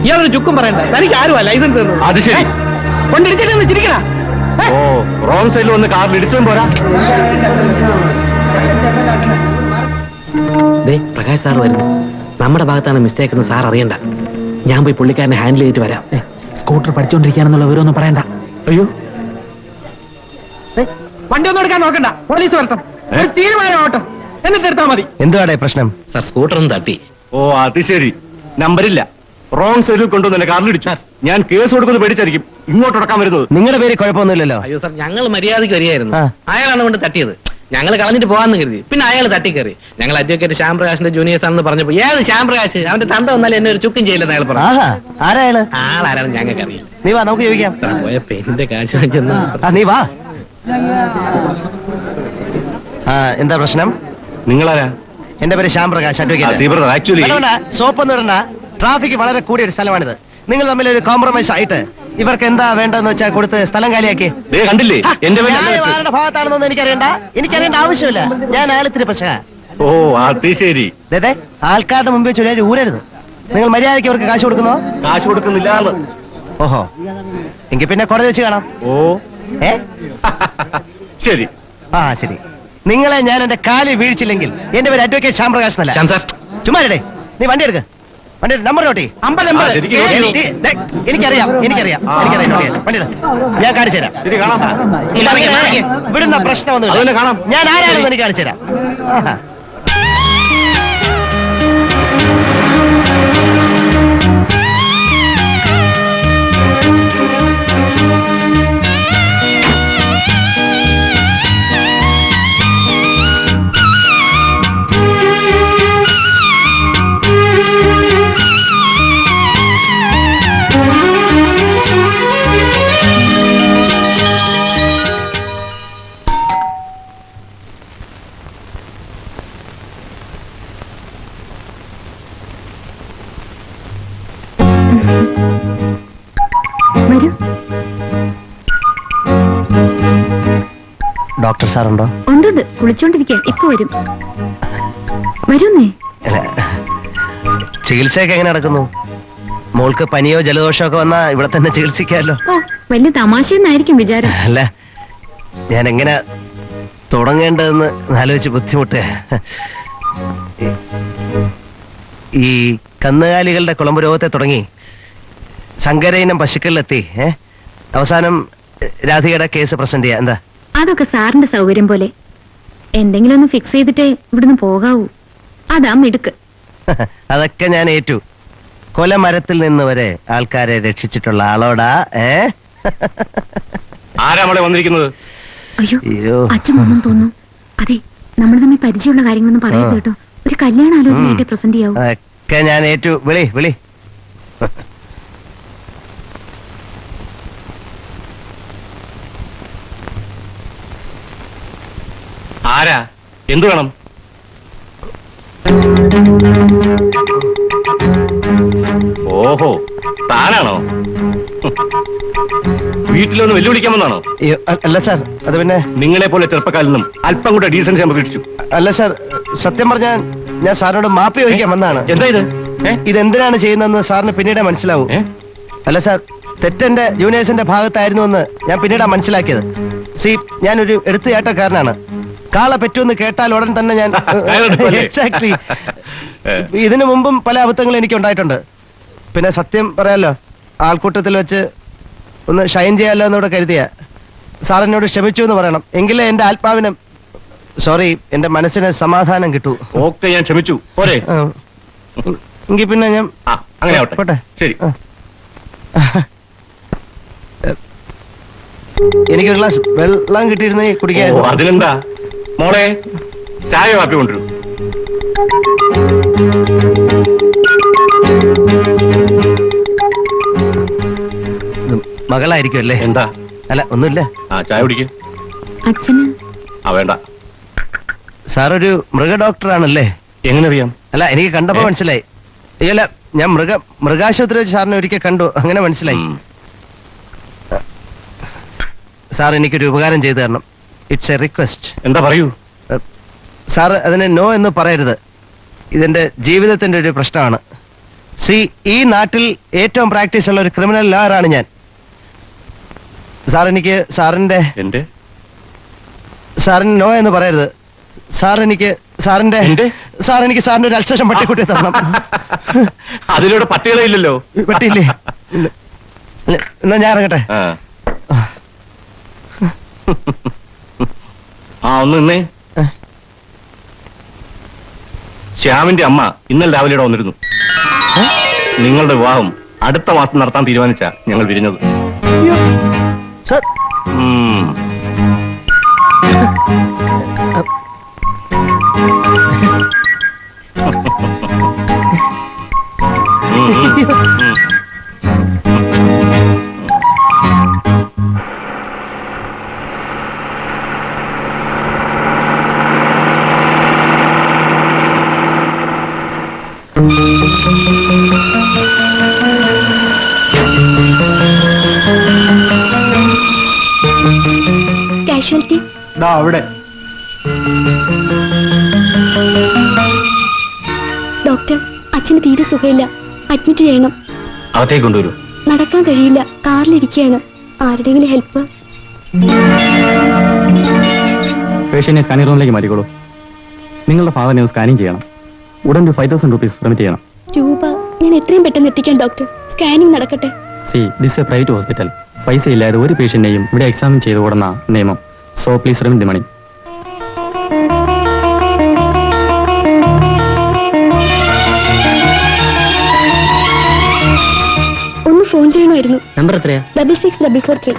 ഇയാളൊരു ചുക്കും പറയണ്ട, തനിക്ക് ആരുമാ ലൈസൻസ് തന്നു? അത് ശരി. കൊണ്ടിടിച്ചിട്ട് ചിരിക്കണ. ഓ, റോങ് സൈഡിൽ വന്ന് കാറിൽ ഇടിച്ചതും പോരാ. പ്രകാശ് സാർ വരുന്നു. നമ്മുടെ ഭാഗത്താണ് മിസ്റ്റേക്ക് എന്ന് സാർ അറിയണ്ട. ഞാൻ പോയി പുള്ളിക്കാരനെ ഹാൻഡിൽ ചെയ്തിട്ട് വരാം. സ്കൂട്ടർ പഠിച്ചോണ്ടിരിക്കാനെന്നുള്ള വിവരമൊന്നും പറയണ്ട. അയ്യോ, വണ്ടി ഒന്നും എടുക്കാൻ നോക്കണ്ട, പോലീസ് വരട്ടെ. ഒരു തീരുമാനം ഓട്ടം എന്നിട്ട് എടുത്താൽ മതി. എന്തുവാടേ പ്രശ്നം? സാർ സ്കൂട്ടർ ഒന്ന് തട്ടി. ഓ അത് ശരി, നമ്പരില്ല, റോങ് സൈഡിൽ കൊണ്ടുവന്നെ കാറിൽ ഇടിച്ചു. ഞാൻ കേസ് കൊടുക്കുന്നത് പേടിച്ചായിരിക്കും ഇങ്ങോട്ട് ഉടക്കാൻ വരുന്നത്. നിങ്ങളുടെ പേര് കുഴപ്പമൊന്നുമില്ലല്ലോ? അയ്യോ സാർ, ഞങ്ങൾ മര്യാദയ്ക്ക് വരികയായിരുന്നു. അയാളാണ് കൊണ്ട് തട്ടിയത്. ഞങ്ങൾ കളഞ്ഞിട്ട് പോകാന്ന് കരുതി, പിന്നെ അയാൾ തട്ടിക്കയറി. ഞങ്ങൾ അഡ്വക്കേറ്റ് ശ്യാം പ്രകാശിന്റെ ജൂനിയേഴ്സ് ആണെന്ന് പറഞ്ഞപ്പോ ഏത് ശ്യാം പ്രകാശ്, അവന്റെ തന്ത വന്നാലും എന്നെ ഒരു ചുക്കും ചെയ്യില്ലെന്ന് അയാൾ പറഞ്ഞു. ആളാരാണ് ഞങ്ങൾക്ക് അറിയാം. നീ വാ, നമുക്ക് ചോദിക്കാം. പോയ പെണ്ണിന്റെ കാശ് വാങ്ങിച്ചെന്ന്. നീ വാ. എന്താ പ്രശ്നം? നിങ്ങളാരാ? എന്റെ പേര് ശ്യാം പ്രകാശ്, അഡ്വക്കേറ്റ്. സോപ്പൊന്നും ഇടണ്ട, ട്രാഫിക് വളരെ കൂടിയ ഒരു സ്ഥലമാണിത്. നിങ്ങൾ തമ്മിൽ ഒരു കോംപ്രമൈസ് ആയിട്ട് ഇവർക്ക് എന്താ വേണ്ടെന്ന് വെച്ചാൽ കൊടുത്ത് സ്ഥലം കാലിയാക്കി. കണ്ടില്ലേ, എന്റെ ഭാഗത്താണെന്നൊന്നും എനിക്കറിയേണ്ട ആവശ്യമില്ല. ഞാൻ ആളിത്തിരി പക്ഷ. ഓ അത് ശരി. ആൾക്കാരുടെ മുമ്പിൽ വെച്ച് ഊരരുത്. നിങ്ങൾ മര്യാദയ്ക്ക് അവർക്ക് കാശ് കൊടുക്കുന്നോ? കാശ് കൊടുക്കുന്നില്ല. ഓഹോ, എങ്കിൽ പിന്നെ കോടതി വെച്ച് കാണാം. ഓ ശരി. ശരി. നിങ്ങളെ ഞാൻ എന്റെ കാലിൽ വീഴ്ചില്ലെങ്കിൽ എന്റെ പേര് അഡ്വക്കേറ്റ് ശ്യാം പ്രകാശ് എന്നല്ല. ചുമ്മാരടേ, നീ വണ്ടി എടുക്ക. വണ്ടി നമ്പർ നോട്ടി. എനിക്കറിയാം. ഞാൻ കാണിച്ചു തരാം. ഇവിടുന്ന പ്രശ്നമൊന്നും ഞാൻ ആരാണെന്ന് എനിക്ക് കാണിച്ചു തരാം. ഡോക്ടർ സാറുണ്ടോ? ഉണ്ട്, കുളിച്ചോണ്ടിരിക്കുക. ഇപ്പൊ വരും. വരുന്നേ. ചികിത്സയൊക്കെ എങ്ങനെ നടക്കുന്നു? മോൾക്ക് പനിയോ ജലദോഷമോ ഒക്കെ വന്നാ ഇവിടെ തന്നെ ചികിത്സിക്കാമല്ലോ. ഓ, വലിയ തമാശയെന്നായിരിക്കും വിചാരം. അല്ല, ഞാൻ എങ്ങനെ തുടങ്ങേണ്ടതെന്ന് ആലോചിച്ച് ബുദ്ധിമുട്ട്. ഈ കന്നുകാലികളുടെ കുളമ്പ് രോഗത്തെ തുടങ്ങി സങ്കരയിനം പശുക്കളിലെത്തി അവസാനം രാധികയുടെ കേസ് പ്രസന്റ് ചെയ്യാം. എന്താ? അതൊക്കെ സാറിന്റെ സൗകര്യം പോലെ. എന്തെങ്കിലും ഒന്ന് ഫിക്സ് ചെയ്തിട്ടേ ഇവിടുന്ന് പോകാവൂ. അതാ മിടുക്ക്. അതൊക്കെ ഞാൻ ഏറ്റു. കൊലമരത്തിൽ നിന്ന് വരെ ആൾക്കാരെ രക്ഷിച്ചിട്ടുള്ള ആളോടാ. ആരാ നമ്മളെ വന്നിരിക്കുന്നത്? അയ്യോ, അച്ഛൻ ഒന്നും തോന്നുന്നു. അതെ, നമ്മൾ തമ്മിൽ പരിചയമുള്ള കാര്യങ്ങളൊന്നും പറയരുത് കേട്ടോ. ഒരു കല്യാണ ആലോചനയായിട്ട് പ്രസന്റ് ചെയ്യാവൂ. അതൊക്കെ ഞാൻ ഏറ്റു. വിളി. ആരാ? എന്തു വേണം? ഓഹോ, താനാണോ? വീട്ടിലൊന്ന് വെല്ലുവിളിക്കാമെന്നാണോ? അല്ല സാർ, അത് പിന്നെ നിങ്ങളെ പോലെ ചെറുപ്പക്കാരിൽ നിന്നും അല്പം കൂടെ ഡീസൻസി ഞാൻ പ്രതീക്ഷിച്ചു. അല്ല സാർ, സത്യം പറഞ്ഞാൽ ഞാൻ സാറിനോട് മാപ്പി ചോദിക്കാൻ വന്നതാണ്. എന്താ ഇത്? ഇതെന്തിനാണ് ചെയ്യുന്നതെന്ന് സാറിന് പിന്നീട് മനസ്സിലാവും. അല്ല സാർ, തെറ്റെന്റെ ജൂനിയേഴ്സിന്റെ ഭാഗത്തായിരുന്നു എന്ന് ഞാൻ പിന്നീടാ മനസ്സിലാക്കിയത്. ഞാനൊരു എടുത്തുചാട്ടക്കാരനാണ്. കാള പറ്റുമെന്ന് കേട്ടാൽ ഉടൻ തന്നെ ഞാൻ എക്സാക്ട്ലി. ഇതിനു മുമ്പും പല അബദ്ധങ്ങളും എനിക്ക് ഉണ്ടായിട്ടുണ്ട്. പിന്നെ സത്യം പറയാലോ, ആൾക്കൂട്ടത്തിൽ വെച്ച് ഒന്ന് ഷൈൻ ചെയ്യാലോ എന്നൂടെ കരുതിയ. സാറിനോട് ക്ഷമിച്ചു എന്ന് പറയണം, എങ്കിലേ എന്റെ ആത്മാവിന്, സോറി, എന്റെ മനസ്സിന് സമാധാനം കിട്ടൂ. ഓക്കെ, ഞാൻ ക്ഷമിച്ചു. പോരെ? എങ്കിൽ പിന്നെ ഞാൻ അങ്ങനെ പോട്ടെ. ശരി. എനിക്കൊരു ഗ്ലാസ് വെള്ളം കിട്ടിയിരുന്നേ കുടിക്കാൻ. അതിനെന്താ മോളെ, ചായ കാപ്പി കൊണ്ടുവരും. മകളായിരിക്കും അല്ലേ? എന്താ? അല്ല, ഒന്നുമില്ല. ചായ കുടിക്കും. അച്ഛന് വേണ്ട. സാറൊരു മൃഗ ഡോക്ടറാണല്ലേ? എങ്ങനെ അറിയാം? അല്ല, എനിക്ക് കണ്ടപ്പോ മനസ്സിലായി. അല്ല, ഞാൻ മൃഗാശുപത്രി വെച്ച് സാറിനെ ഒരിക്കൽ കണ്ടു, അങ്ങനെ മനസ്സിലായി. സാർ എനിക്കൊരു ഉപകാരം ചെയ്തു തരണം. It's A request. എന്താ പറയൂ. സാർ അതിനെ നോ എന്ന് പറയരുത്. ഇതെന്റെ ജീവിതത്തിന്റെ ഒരു പ്രശ്നമാണ്. ഈ നാട്ടിൽ ഏറ്റവും പ്രാക്ടീസ് ഉള്ള ഒരു ക്രിമിനൽ ലോയറാണ് ഞാൻ. സാർ എനിക്ക് സാറിന് നോ എന്ന് പറയരുത്. സാറിന്റെ ഒരു അൽസേഷൻ പട്ടിക്കുട്ടി തരണം. അതിലൂടെ പട്ടികളെ ഇല്ലല്ലോ. പട്ടിയില്ലേ? എന്നാ ഞാൻ ഇറങ്ങട്ടെ. ഒന്ന് നിന്നേ. ശ്യാമിന്റെ അമ്മ ഇന്നലെ രാവിലെ ഇവിടെ വന്നിരുന്നു. നിങ്ങളുടെ വിവാഹം അടുത്ത മാസം നടത്താൻ തീരുമാനിച്ച ഞങ്ങൾ വിരിഞ്ഞത്. സാർ കാഷ്വാലിറ്റി അവിടെ ഡോക്ടർ, അച്ഛന് തീരെ സുഖമില്ല. അഡ്മിറ്റ് ചെയ്യണം. അകത്തേക്ക് കൊണ്ടുവരൂ. നടക്കാൻ കഴിയില്ല. കാറിലിരിക്കുകയാണ്. ആരുടെയെങ്കിലും ഹെൽപ്പ്. പേഷ്യന്റിനെ സ്കാനിംഗ് റൂമിലേക്ക് മാറ്റിക്കോളൂ. നിങ്ങളുടെ ഫാദറിനെ സ്കാനിങ് ചെയ്യണം. ഉടൻ ഒരു 5000 rupees റെമിറ്റ് ചെയ്യണം. രൂപ ഞാൻ എത്രയും പെട്ടെന്ന് എത്തിക്കാം ഡോക്ടർ. സ്കാനിംഗ് നടക്കട്ടെ. This a private hospital. പൈസ ഇല്ലാതെ ഒരു പേഷ്യന്റിനെയും ഇവിടെ എക്സാമിൻ ചെയ്ത് ഓടുന്ന നിയമം. So please remit the money. ഒന്ന് ഫോൺ ചെയ്യണമായിരുന്നു. നമ്പർ എത്രയാ? 66443.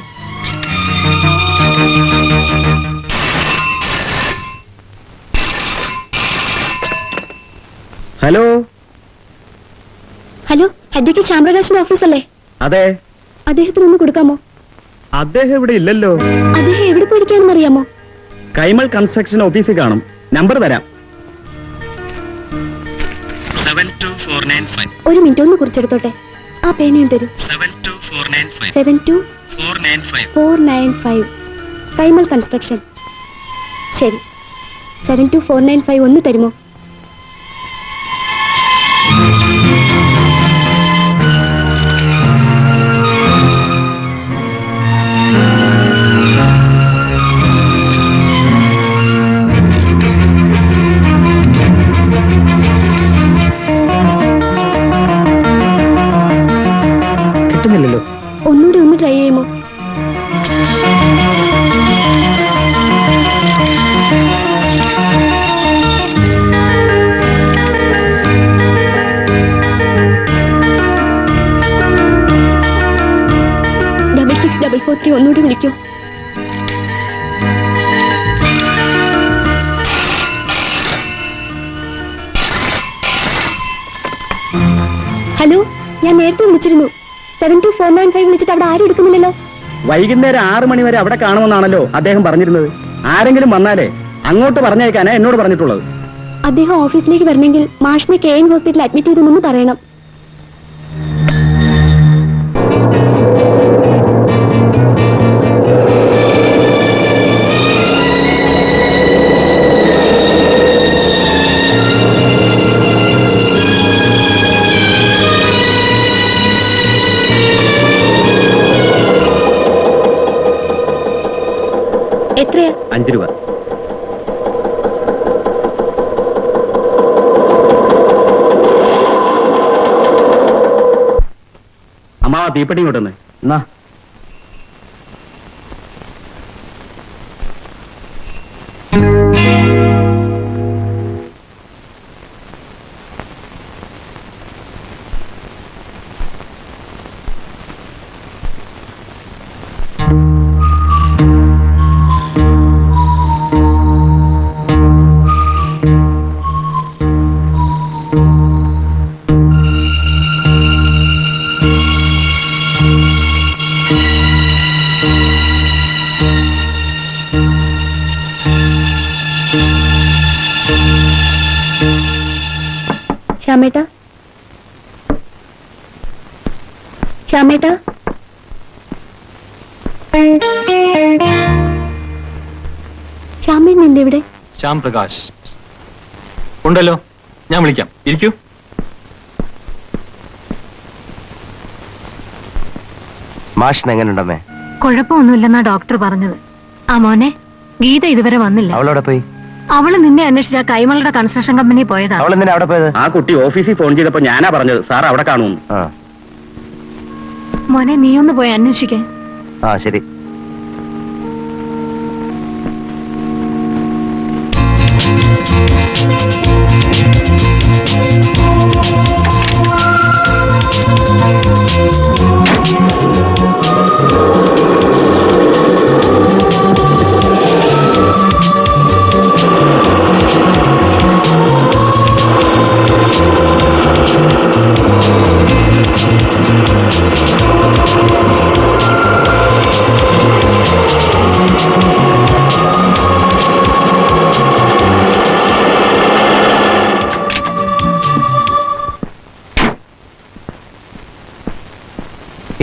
ഹലോ ഹലോ, അഡ്വക്കേറ്റ് ശ്യാമപ്രകാശിന്റെ ഓഫീസല്ലേ? അതെ. അദ്ദേഹത്തിനൊന്ന് കൊടുക്കാമോ? അദ്ദേഹം ഇവിടെ ഇല്ലല്ലോ. അദ്ദേഹം എവിടെ പോയിരിക്കാണെന്ന് അറിയാമോ? കൈമൾ കൺസ്ട്രക്ഷൻ ഓഫീസിൽ കാണും. നമ്പർ തരാം. 72495. ഒരു മിനിറ്റ്, ഒന്ന് കുറിച്ചെടുത്തോട്ടെ. ആ പേനയും തരൂ. 72495. 72495. കൈമൾ കൺസ്ട്രക്ഷൻ. ശരി, 72495 ഒന്ന് തരുമോ? കിട്ടുന്നില്ലല്ലോ. ഒന്നുകൂടി ഒന്ന് ട്രൈ ചെയ്യുമോ? ഡബിൾ 64443 ഒന്നുകൂടി വിളിക്കൂ. ഹലോ, ഞാൻ നേരത്തെ വിളിച്ചിരുന്നു. 72495 വിളിച്ചിട്ട് അവിടെ ആരും എടുക്കുന്നില്ലല്ലോ. വൈകുന്നേരം 6 മണി വരെ അവിടെ കാണുമെന്നാണല്ലോ അദ്ദേഹം പറഞ്ഞിരുന്നത്. ആരെങ്കിലും വന്നാലേ അങ്ങോട്ട് പറഞ്ഞേക്കാനാ എന്നോട് പറഞ്ഞിട്ടുള്ളത്. അദ്ദേഹം ഓഫീസിലേക്ക് വരണമെങ്കിൽ മാഷിനെ KM ഹോസ്പിറ്റലിൽ അഡ്മിറ്റ് ചെയ്തെന്ന് പറയണം. എത്രയാ? 5 രൂപ. അമ്മാവ തീപ്പെട്ടി കൊണ്ടുവന്നേ. എന്നാ ശ്യാമേട്ടാ, ശ്യാമേട്ടാ, ശ്യാമേട്ടനല്ലേ ഇവിടെ? ശ്യാം പ്രകാശ് ഉണ്ടല്ലോ, ഞാൻ വിളിക്കാം. ഇരിക്കൂ. മാഷിന് എങ്ങനെയുണ്ടമ്മേ? കുഴപ്പമൊന്നുമില്ലെന്നാ ഡോക്ടർ പറഞ്ഞത്. ആ മോനെ, ഗീത ഇതുവരെ വന്നില്ല. അവളവിടെ പോയി? അവള് നിന്നെ അന്വേഷിച്ച കൈമളുടെ കൺസ്ട്രക്ഷൻ കമ്പനി പോയതാ. അവൾ എന്തിനാ അവിടെ പോയത്? ആ കുട്ടി ഓഫീസിൽ ഫോൺ ചെയ്തപ്പോ ഞാനാ പറഞ്ഞത് സാർ അവിടെ കാണുമെന്ന്. മോനെ, നീ ഒന്ന് പോയി അന്വേഷിക്കേ. ആ ശരി.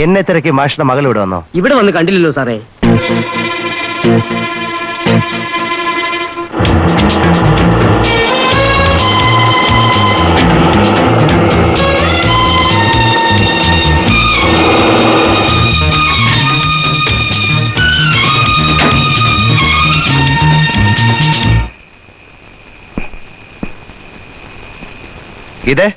എന്നെ തിരക്കി മാഷിന്റെ മകൾ ഇവിടെ വന്നോ? ഇവിടെ വന്ന് കണ്ടില്ലല്ലോ സാറേ. ഇതേ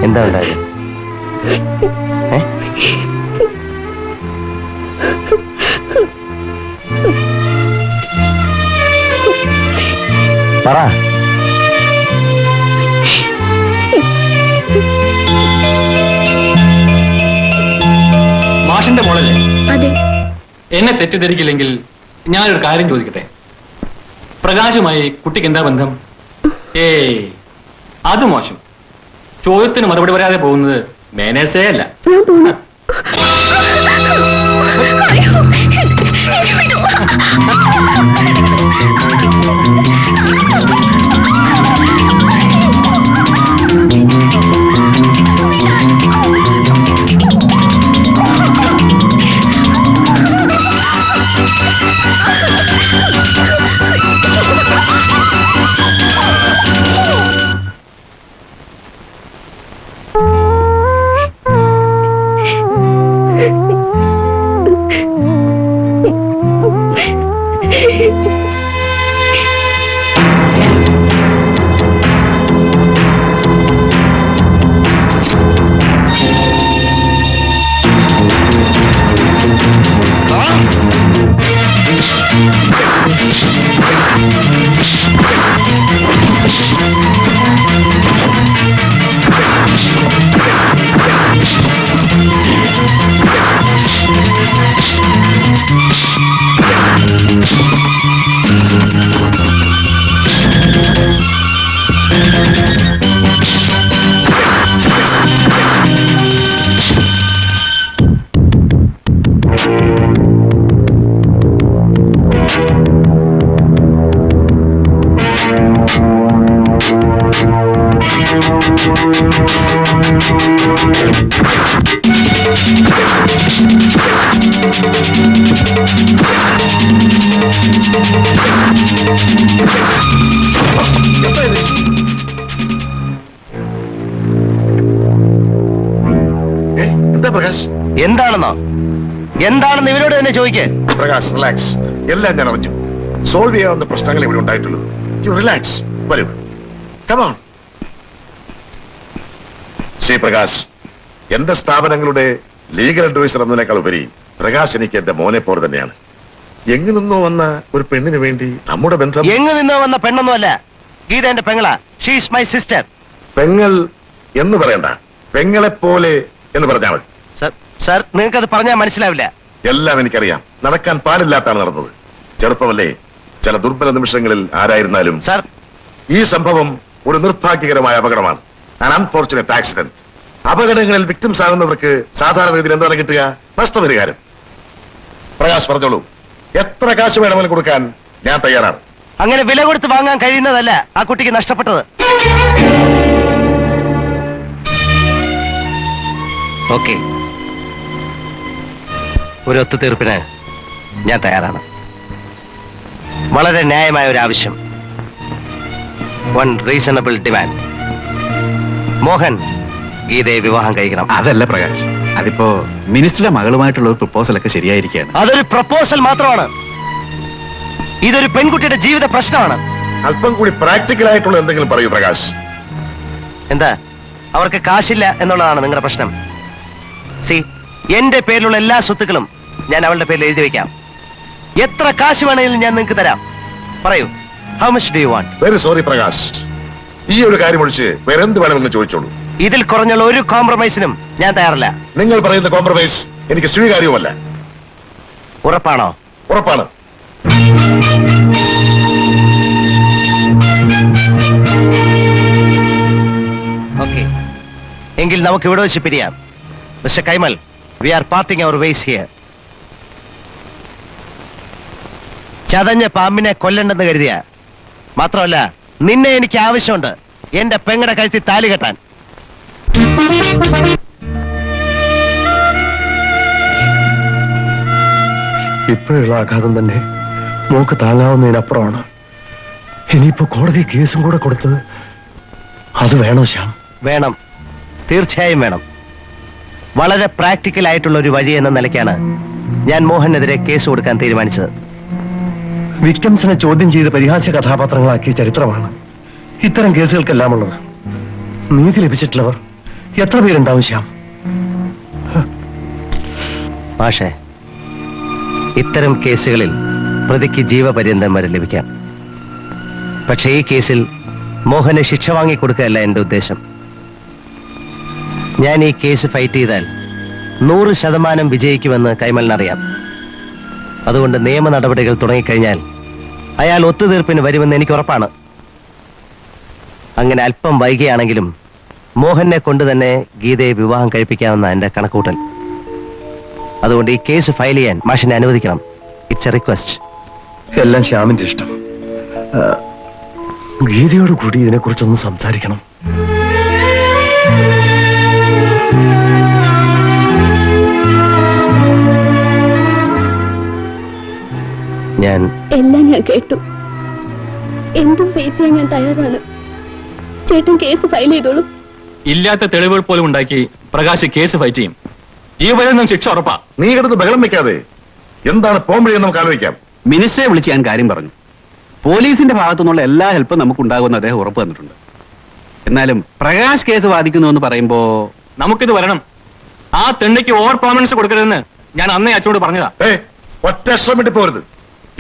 എന്താ ഉണ്ടായത്? പറ. മാഷിന്റെ മോളല്ലേ? അതെ. എന്നെ തെറ്റിദ്ധരിക്കില്ലെങ്കിൽ ഞാനൊരു കാര്യം ചോദിക്കട്ടെ. പ്രകാശുമായി കുട്ടിക്ക് എന്താ ബന്ധം? ഏയ്, അത് മോശം. ചോദ്യത്തിന് മറുപടി പറയാതെ പോകുന്നത് മാനേഴ്സേ അല്ല. എന്താണെന്നോ? എന്താണെന്ന് ഇവരോട് തന്നെ ചോദിക്കേ. പ്രകാശ്, റിലാക്സ്. എല്ലാം ഞാൻ അറിഞ്ഞു. സോൾവ് ചെയ്യാവുന്ന പ്രശ്നങ്ങൾ ഇവിടെ ഉണ്ടായിട്ടുള്ളൂ. U relax. വരൂ, കമോൺ. ശ്രീ പ്രകാശ്, എന്റെ സ്ഥാപനങ്ങളുടെ ലീഗൽ അഡ്വൈസർ എന്നതിനേക്കാൾ ഉപരി പ്രകാശ് എനിക്ക് എന്റെ മോനെ പോലെ തന്നെയാണ്. എങ്ങു നിന്നോ വന്ന ഒരു പെണ്ണിന് വേണ്ടി നമ്മുടെ ബന്ധം. എങ്ങു നിന്നോ വന്ന പെണ്ണൊന്നുമല്ല, ഗീത എന്റെ പെങ്ങളാ. She is my sister. പെങ്ങൾ എന്ന് പറയണ്ട, പെങ്ങളെ പോലെ എന്ന് പറഞ്ഞാൽ മതി. സർ, നിങ്ങൾക്ക് അത് പറഞ്ഞാൽ മനസ്സിലാവില്ല. എല്ലാം എനിക്കറിയാം. നടക്കാൻ പാടില്ലാത്താണ് നടന്നത്. ചെറുപ്പമല്ലേ, ചില ദുർബല നിമിഷങ്ങളിൽ ആരായിരുന്നാലും. സർ, ഈ സംഭവം ഒരു നിർഭാഗ്യകരമായ അപകടമാണ്. Unfortunate accident. അപകടങ്ങളിൽ വിക്ടിംസ് ആകുന്നവർക്ക് സാധാരണഗതിയിൽ എന്താണ് കിട്ടുക? നഷ്ടപരിഹാരം. പ്രകാശ് പറഞ്ഞോളൂ, എത്ര കാശ് വേണമെങ്കിലും കൊടുക്കാൻ ഞാൻ തയ്യാറാണ്. അങ്ങനെ വില കൊടുത്ത് വാങ്ങാൻ കഴിയുന്നതല്ല ആ കുട്ടിക്ക് നഷ്ടപ്പെട്ടത്. ഓക്കെ, ഒരു ഒത്തുതീർപ്പിന് ഞാൻ തയ്യാറാണ്. വളരെ ന്യായമായ ഒരു ആവശ്യം, വൺ റീസണബിൾ ഡിമാൻഡ്. മോഹൻ ഗീതയെ വിവാഹം കഴിക്കണം. അതല്ല പ്രകാശ്, അതിപ്പോ മിനിസ്റ്ററുടെ മകളുമായിട്ടുള്ള ഒരു പ്രപ്പോസൽ ഒക്കെ ശരിയായിരിക്കുകയാണ്. അതൊരു പ്രപ്പോസൽ മാത്രമാണ്. ഇതൊരു പെൺകുട്ടിയുടെ ജീവിത പ്രശ്നമാണ്. അല്പം കൂടി പ്രാക്ടിക്കൽ ആയിട്ടുള്ള എന്തെങ്കിലും പറയൂ പ്രകാശ്. എന്താ, അവർക്ക് കാശില്ല എന്നുള്ളതാണ് നിങ്ങളുടെ പ്രശ്നം? സി, എന്റെ പേരിലുള്ള എല്ലാ സ്വത്തുക്കളും ഞാൻ അവളുടെ പേരിൽ എഴുതി വെക്കാം. എത്ര കാശ് വേണമെങ്കിലും ഞാൻ നിങ്ങൾക്ക് തരാം. പറയൂ, how much do you want? Very sorry Prakash, ഈ ഒരു കാര്യം ഒഴിച്ച് വേറെ എന്ത് വേണമെന്ന് ചോദിച്ചോളൂ. ഇതിൽ കുറഞ്ഞുള്ള ഒരു കോംപ്രമൈസിനും ഞാൻ തയ്യാറല്ല. നിങ്ങൾ പറയുന്ന കോംപ്രമൈസ് എനിക്ക് സ്വീകാര്യവുമല്ല. ഉറപ്പാണോ? ഉറപ്പാണ്. ഓക്കെ, എങ്കിൽ നമുക്ക് ഇവിടെ വെച്ച് പിരിയാം. Mister Kaimal, we are parting our ways here. ചതഞ്ഞ പാമ്പിനെ കൊല്ലണ്ടെന്ന് കരുതിയ മാത്രമല്ല, നിന്നെ എനിക്ക് ആവശ്യമുണ്ട് എന്റെ പെങ്ങടെ കഴുത്തിൽ താലി കെട്ടാൻ. ഇപ്പോഴുള്ള ആഘാതം തന്നെ മോക്ക് താങ്ങാവുന്നതിനപ്പുറമാണ്. ഇനിയിപ്പോ കോടതി കേസും കൂടെ കൊടുത്തത് അത് വേണോ ശ്യാം? വേണം, തീർച്ചയായും വേണം. വളരെ പ്രാക്ടിക്കൽ ആയിട്ടുള്ള ഒരു വഴി എന്ന നിലയ്ക്കാണ് ഞാൻ മോഹനെതിരെ കേസ് കൊടുക്കാൻ തീരുമാനിച്ചത്. വിക്ടിംസിനെ ചോദ്യം ചെയ്ത് പരിഹാസ്യ കഥാപാത്രങ്ങളാക്കിയ ചരിത്രമാണ് ഇത്തരം കേസുകൾക്കെല്ലാം ഉള്ളത്. നീതി ലഭിച്ചിട്ടുള്ളവർ എത്ര പേരുണ്ടാവും ശ്യാം? പക്ഷേ ഇത്തരം കേസുകളിൽ പ്രതിക്ക് ജീവപര്യന്തം വരെ ലഭിക്കാം. പക്ഷേ ഈ കേസിൽ മോഹന് ശിക്ഷ വാങ്ങിക്കൊടുക്കുകയല്ല എന്റെ ഉദ്ദേശം. ഞാൻ ഈ കേസ് ഫൈറ്റ് ചെയ്താൽ 100% വിജയിക്കുമെന്ന് കൈമലിനറിയാം. അതുകൊണ്ട് നിയമ നടപടികൾ തുടങ്ങിക്കഴിഞ്ഞാൽ അയാൾ ഒത്തുതീർപ്പിന് വരുമെന്ന് എനിക്ക് ഉറപ്പാണ്. അങ്ങനെ അല്പം വൈകിയാണെങ്കിലും മോഹനെ കൊണ്ട് തന്നെ ഗീതയെ വിവാഹം കഴിപ്പിക്കാമെന്ന എന്റെ കണക്കൂട്ടൽ. അതുകൊണ്ട് ഈ കേസ് ഫയൽ ചെയ്യാൻ മാഷിനെ അനുവദിക്കണം. It's A request. എല്ലാം ശ്യാമിന്റെ ഇഷ്ടം. ഗീതയോട് കൂടി ഇതിനെക്കുറിച്ചൊന്ന് സംസാരിക്കണം. എല്ലാം ഞാൻ കേട്ടു. എന്തും ഫേസ് ചെയ്യാൻ ഞാൻ തയ്യാറാണ്. ചേട്ടൻ കേസ് ഫയൽ ചെയ്തോളൂ. ഇല്ലാത്ത തെളിവുകൾ പോലും ഉണ്ടാക്കി പ്രകാശ് കേസ് ഫൈറ്റ് ചെയ്യും. ഈ വരുന്ന ശിക്ഷ ഉറപ്പാ. നീ കിടന്ന് ബഹളം വെക്കാതെ എന്താണ് പോംവഴിയെന്ന് നമുക്ക് ആലോചിക്കാം. മിനിസ്റ്ററെ വിളിച്ച് ഞാൻ കാര്യം പറഞ്ഞു. പോലീസിന്റെ ഭാഗത്തുനിന്നുള്ള എല്ലാ ഹെൽപ്പും നമുക്ക് ഉണ്ടാകുമെന്ന് അദ്ദേഹം ഉറപ്പ് തന്നിട്ടുണ്ട്. എന്നാലും പ്രകാശ് കേസ് വാദിക്കുന്നു എന്ന് പറയുമ്പോ നമുക്കിത് വരണം. ആ തെണ്ടിക്ക് ഓവർ പെർഫോമൻസ് കൊടുക്കരുതെന്ന് ഞാൻ അന്നേ അച്ഛനോട് പറഞ്ഞതാ. ഒറ്റ അക്ഷരം വേണ്ടി പോരുത്.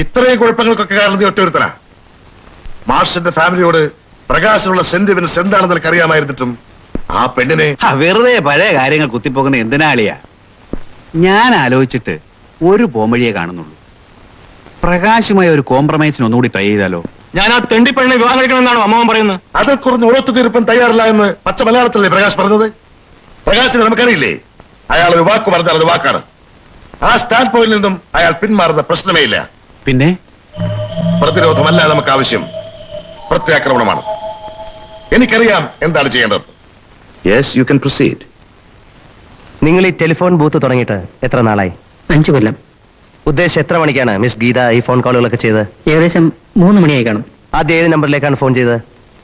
ഇത്രയും കുഴപ്പങ്ങൾക്കൊക്കെ കാരണം നീ ഒറ്റൊരുത്തനാ. മാർഷിന്റെ ഫാമിലിയോട് പ്രകാശിനുള്ള സെന്റിമെന്റ്സ് എന്താണെന്ന് നിനക്ക് അറിയാമായിരുന്നിട്ടും ആ പെണ്ണിനെ വെറുതെ പഴയ കാര്യങ്ങൾ കുത്തിപ്പോകുന്ന എന്തിനാളിയാ? ഞാൻ ആലോചിച്ചിട്ട് ഒരു പോംവഴിയെ കാണുന്നുള്ളൂ. പ്രകാശുമായി ഒരു കോംപ്രമൈസിന് ഒന്നുകൂടി ട്രൈ ചെയ്താലോ? ഞാൻ ആ തെണ്ടി പെണ്ണിനെ വിവാഹം കഴിക്കണമെന്നാണ് അമ്മാവൻ പറയുന്നത്. അതിൽ കുറഞ്ഞ് ഒത്തുതീർപ്പൻ തയ്യാറില്ല എന്ന് പച്ച മലയാളത്തിലല്ലേ പ്രകാശ് പറഞ്ഞത്? പ്രകാശിനെ നമുക്കറിയില്ലേ? അയാൾ ഒരു വാക്ക് പറഞ്ഞാൽ അത് വാക്കാണ്. ആ സ്റ്റാൻഡ് പോയിന്റിൽ നിന്നും അയാൾ പിന്മാറുന്ന പ്രശ്നമേ ഇല്ല. പിന്നെ പ്രതിരോധമല്ല നമുക്ക് ആവശ്യം, പ്രത്യാക്രമണമാണ്. എനിക്കറിയാം എന്താണ് ചെയ്യേണ്ടത്. Yes, you can proceed. നിങ്ങൾ ഈ ടെലിഫോൺ ബൂത്ത് തുടങ്ങിയിട്ട് എത്ര നാളായി? 5 കൊല്ലം. ഉദ്ദേശം എത്ര മണിക്കാണ് മിസ് ഗീത ഈ ഫോൺ കോളുകളൊക്കെ ചെയ്തത്? ഏകദേശം 3 മണിയായി കാണും. ആദ്യം ഏത് നമ്പറിലേക്കാണ് ഫോൺ ചെയ്തത്?